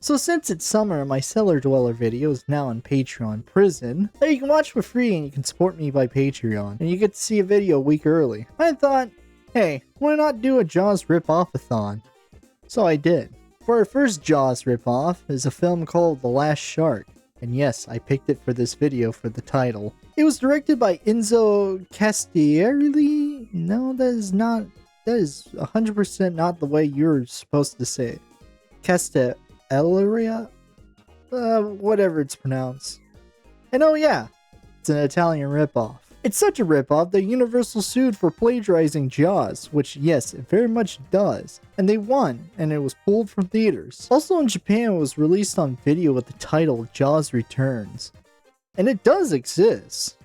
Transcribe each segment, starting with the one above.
So since it's summer and my Cellar Dweller video is now on Patreon Prison, that you can watch for free and you can support me by Patreon, and you get to see a video a week early. I thought, hey, why not do a Jaws rip-off-a-thon? So I did. For our first Jaws rip-off is a film called The Last Shark, and yes, I picked it for this video for the title. It was directed by Enzo Castiglione? No, that is 100% not the way you're supposed to say it. Castelleria? Whatever it's pronounced. And oh yeah, it's an Italian ripoff. It's such a ripoff that Universal sued for plagiarizing Jaws, which yes, it very much does. And they won, and it was pulled from theaters. Also in Japan, it was released on video with the title Jaws Returns. And it does exist.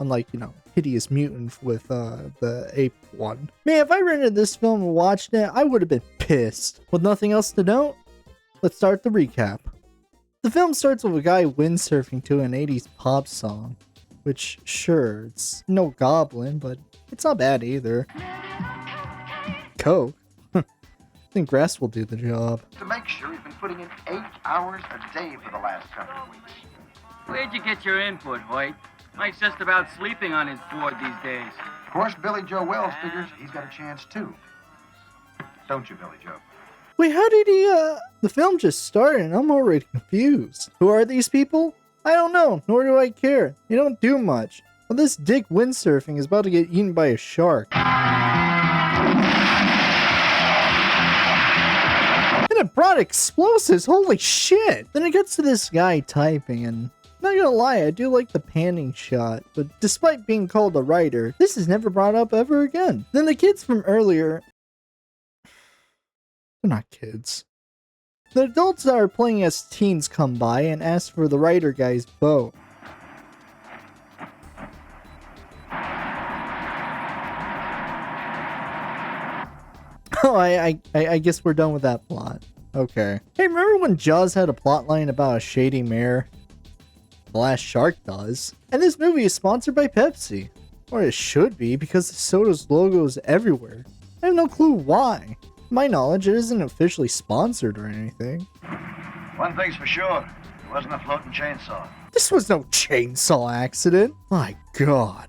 Unlike, Hideous Mutant with the ape one. Man, if I rented this film and watched it, I would have been pissed. With nothing else to note, let's start the recap. The film starts with a guy windsurfing to an 80s pop song. Which, sure, it's no Goblin, but it's not bad either. Coke? I think grass will do the job. To make sure, he's been putting in 8 hours a day for the last couple of weeks. Where'd you get your input, Hoyt? Mike's just about sleeping on his board these days. Of course, Billy Joe Wells figures he's got a chance too. Don't you, Billy Joe? Wait, how did he, The film just started and I'm already confused. Who are these people? I don't know, nor do I care. They don't do much. Well, this dick windsurfing is about to get eaten by a shark. And it brought explosives, holy shit! Then it gets to this guy typing and... Not gonna lie, I do like the panning shot, but despite being called a writer, this is never brought up ever again. Then the kids from earlier... They're not kids. The adults that are playing as teens come by and ask for the writer guy's boat. Oh, I guess we're done with that plot. Okay. Hey, remember when Jaws had a plotline about a shady mayor? The Last Shark does. And this movie is sponsored by Pepsi. Or it should be, because the soda's logo is everywhere. I have no clue why. To my knowledge, it isn't officially sponsored or anything. One thing's for sure, it wasn't a floating chainsaw. This was no chainsaw accident. My god.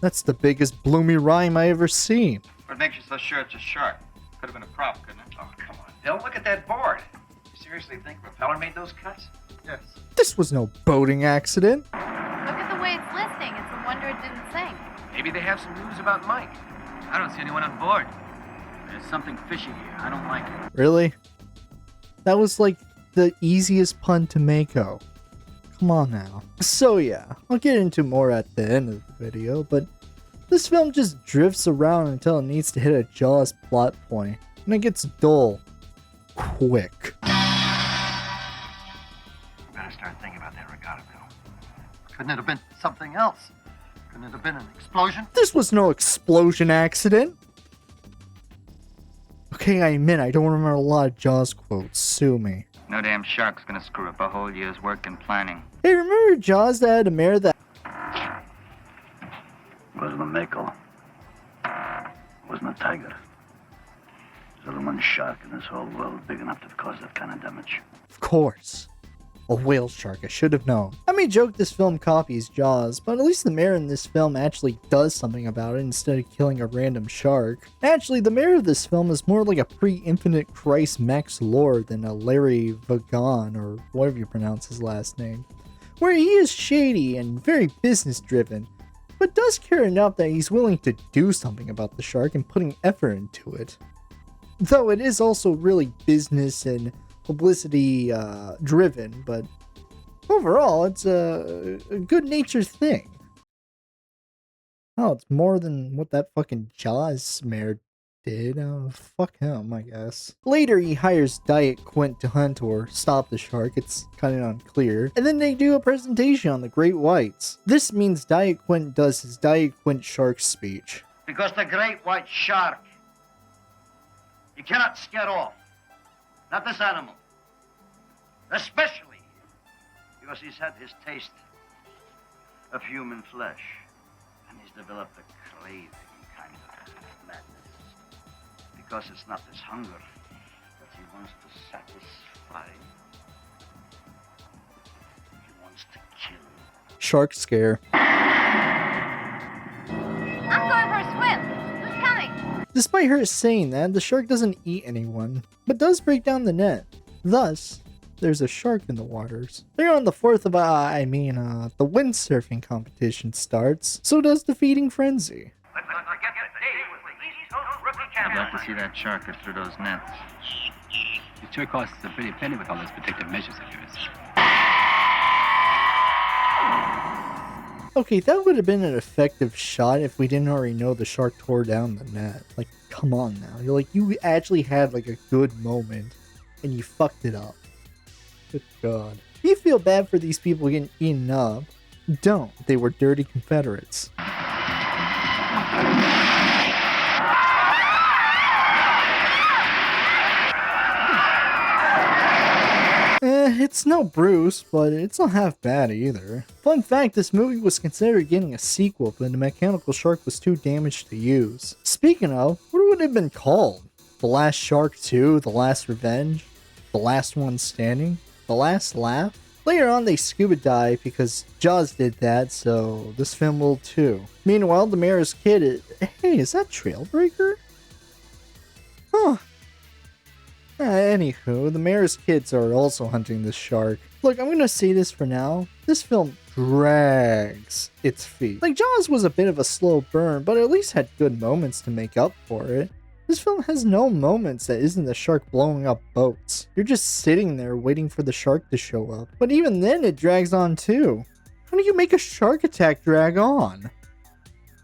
That's the biggest bloomy rhyme I ever seen. What makes you so sure it's a shark? Could have been a prop, couldn't it? Oh, come on, Bill, look at that board. You seriously think Propeller made those cuts? Yes. This was no boating accident. Look at the way it's listing. It's a wonder it didn't sink. Maybe they have some news about Mike. I don't see anyone on board. There's something fishy here. I don't like it. Really? That was like the easiest pun to make. Oh. Come on now. So yeah, I'll get into more at the end of the video, but this film just drifts around until it needs to hit a Jaws plot point, and it gets dull. Quick. Better start thinking about that regatta, Bill. Couldn't it have been something else? Couldn't it have been an explosion? This was no explosion accident. Okay, I admit I don't remember a lot of Jaws quotes. Sue me. No damn shark's gonna screw up a whole year's work in planning. Hey, remember Jaws that had a mare that... Wasn't a mako. Wasn't a tiger. There's only one shark in this whole world big enough to cause that kind of damage. Of course. A whale shark, I should have known. I may joke this film copies Jaws, but at least the mayor in this film actually does something about it instead of killing a random shark. Actually, the mayor of this film is more like a pre-Infinite Christ Max Lord than a Larry Vaughan, or whatever you pronounce his last name. Where he is shady and very business-driven, but does care enough that he's willing to do something about the shark and putting effort into it. Though it is also really business and publicity driven, but overall it's a good-natured thing. Oh, it's more than what that fucking Jaws mayor did. Fuck him, I guess. Later he hires Diet Quint to hunt or stop the shark, it's kind of unclear, and then they do a presentation on the great whites. This means Diet Quint does his Diet Quint shark speech. Because the great white shark, you cannot scare off. Not this animal. Especially because he's had his taste of human flesh. And he's developed a craving kind of madness. Because it's not his hunger that he wants to satisfy, shark scare. I'm going for a swim. Who's coming? Despite her saying that, the shark doesn't eat anyone, but does break down the net. Thus, there's a shark in the waters. Later on the 4th of, the windsurfing competition starts, so does the feeding frenzy. I'd like to see that shark go through those nets. It sure costs a pretty penny with all those protective measures of yours. Okay, that would have been an effective shot if we didn't already know the shark tore down the net. Like, come on now. You actually had like a good moment, and you fucked it up. Good God. If you feel bad for these people getting eaten up, don't. They were dirty Confederates. It's no Bruce, but it's not half bad either. Fun fact, this movie was considered getting a sequel, but the mechanical shark was too damaged to use. Speaking of, what would it have been called? The Last Shark 2? The Last Revenge? The Last One Standing? The Last Laugh? Later on, they scuba dive because Jaws did that, so this film will too. Meanwhile, the mayor's kid is... Hey, is that Trailbreaker? Huh. Anywho, the mayor's kids are also hunting the shark. Look, I'm gonna say this for now. This film drags its feet. Like, Jaws was a bit of a slow burn, but at least had good moments to make up for it. This film has no moments that isn't the shark blowing up boats. You're just sitting there waiting for the shark to show up. But even then, it drags on too. How do you make a shark attack drag on?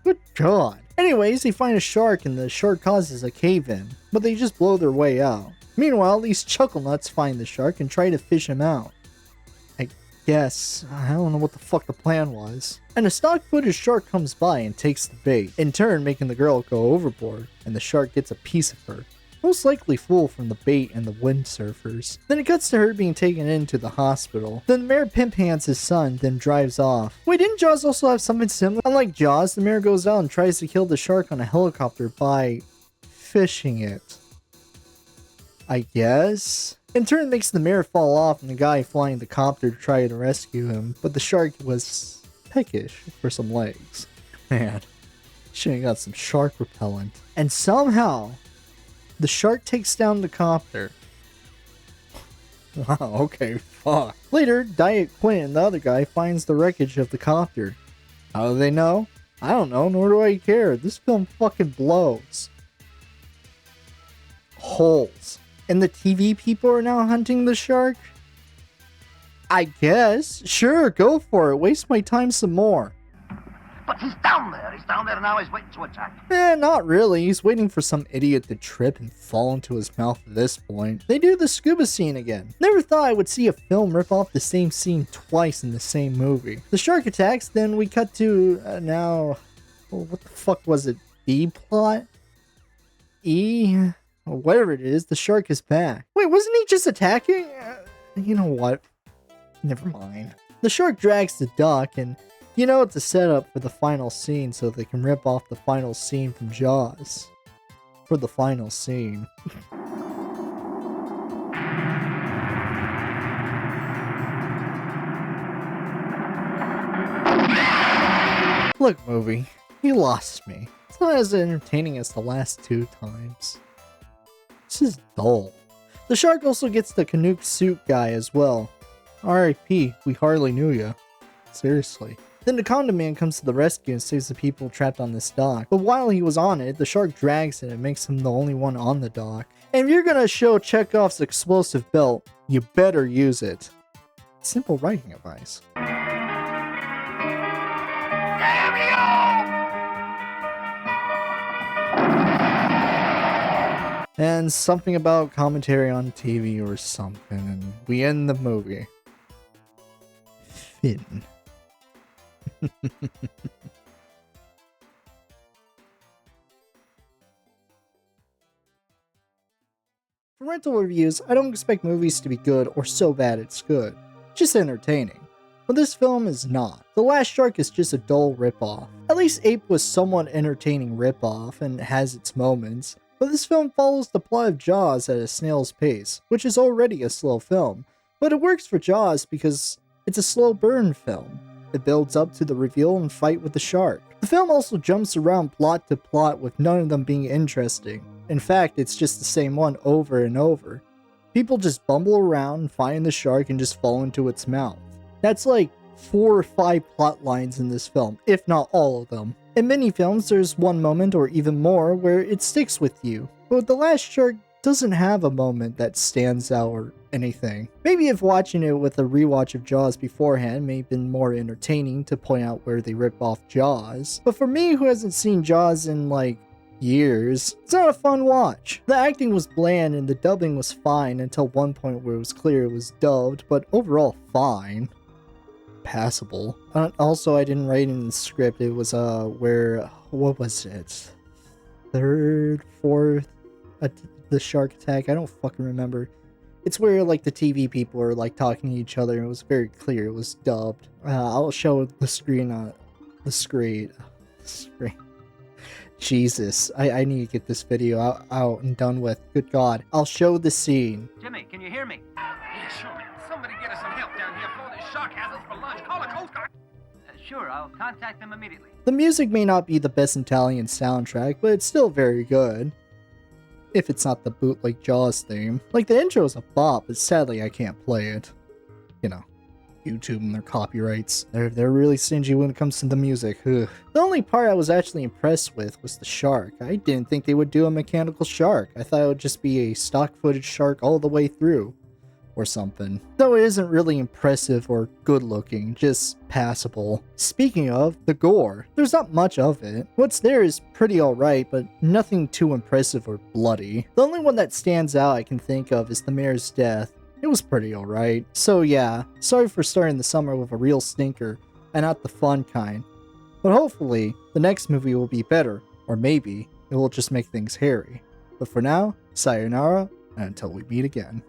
Good God. Anyways, they find a shark and the shark causes a cave-in, but they just blow their way out. Meanwhile, these chucklenuts find the shark and try to fish him out. I guess. I don't know what the fuck the plan was. And a stock footage shark comes by and takes the bait, in turn making the girl go overboard, and the shark gets a piece of her. Most likely full from the bait and the windsurfers. Then it cuts to her being taken into the hospital. Then the mayor pimp hands his son, then drives off. Wait, didn't Jaws also have something similar? Unlike Jaws, the mayor goes out and tries to kill the shark on a helicopter by fishing it. I guess? In turn, makes the mayor fall off and the guy flying the copter to try to rescue him, but the shark was peckish for some legs. Man, should've got some shark repellent. And somehow, the shark takes down the copter. Wow, okay, fuck. Later, Diet Quinn, the other guy, finds the wreckage of the copter. How do they know? I don't know, nor do I care. This film fucking blows. Holes. And the TV people are now hunting the shark? I guess. Sure, go for it. Waste my time some more. But he's down there. He's down there now. He's waiting to attack. Not really. He's waiting for some idiot to trip and fall into his mouth at this point. They do the scuba scene again. Never thought I would see a film rip off the same scene twice in the same movie. The shark attacks, then we cut to, what the fuck was it? B plot? E? Whatever it is, the shark is back. Wait, wasn't he just attacking? You know what? Never mind. The shark drags the duck, and you know it's a setup for the final scene so they can rip off the final scene from Jaws. For the final scene. Look, movie, you lost me. It's not as entertaining as the last two times. This is dull. The shark also gets the Canuck suit guy as well. R.I.P. We hardly knew ya. Seriously. Then the condom man comes to the rescue and saves the people trapped on this dock. But while he was on it, the shark drags it and makes him the only one on the dock. And if you're gonna show Chekhov's explosive belt, you better use it. Simple writing advice. And something about commentary on TV or something, and we end the movie. Finn. For rental reviews, I don't expect movies to be good or so bad it's good. Just entertaining. But this film is not. The Last Shark is just a dull ripoff. At least Ape was somewhat entertaining ripoff and has its moments. But this film follows the plot of Jaws at a snail's pace, which is already a slow film. But it works for Jaws because it's a slow burn film. that builds up to the reveal and fight with the shark. The film also jumps around plot to plot with none of them being interesting. In fact, it's just the same one over and over. People just bumble around and find the shark and just fall into its mouth. That's like 4 or 5 plot lines in this film, if not all of them. In many films, there's one moment or even more where it sticks with you. But The Last Shark doesn't have a moment that stands out or anything. Maybe if watching it with a rewatch of Jaws beforehand may have been more entertaining to point out where they rip off Jaws. But for me, who hasn't seen Jaws in like years, it's not a fun watch. The acting was bland and the dubbing was fine until one point where it was clear it was dubbed, but overall fine. Passable. Also, I didn't write in the script. It was where, what was it? 3rd, 4th, the shark attack. I don't fucking remember. It's where like the TV people are like talking to each other. It was very clear it was dubbed. I'll show the screen on the screen. Jesus, I need to get this video out and done with. Good God. I'll show the scene. Jimmy, can you hear me? Yeah, sure, man. Somebody get us some help down here before this shark has us for lunch. Call a Coast Guard. Sure, I'll contact them immediately. The music may not be the best Italian soundtrack, but it's still very good. If it's not the bootleg Jaws theme. Like, the intro is a bop, but sadly I can't play it. You know, YouTube and their copyrights. They're really stingy when it comes to the music. Ugh. The only part I was actually impressed with was the shark. I didn't think they would do a mechanical shark. I thought it would just be a stock footage shark all the way through. Or something. Though it isn't really impressive or good looking, just passable. Speaking of, the gore. There's not much of it. What's there is pretty alright, but nothing too impressive or bloody. The only one that stands out I can think of is the mayor's death. It was pretty alright. So yeah, sorry for starting the summer with a real stinker, and not the fun kind. But hopefully, the next movie will be better, or maybe it will just make things hairy. But for now, sayonara, and until we meet again.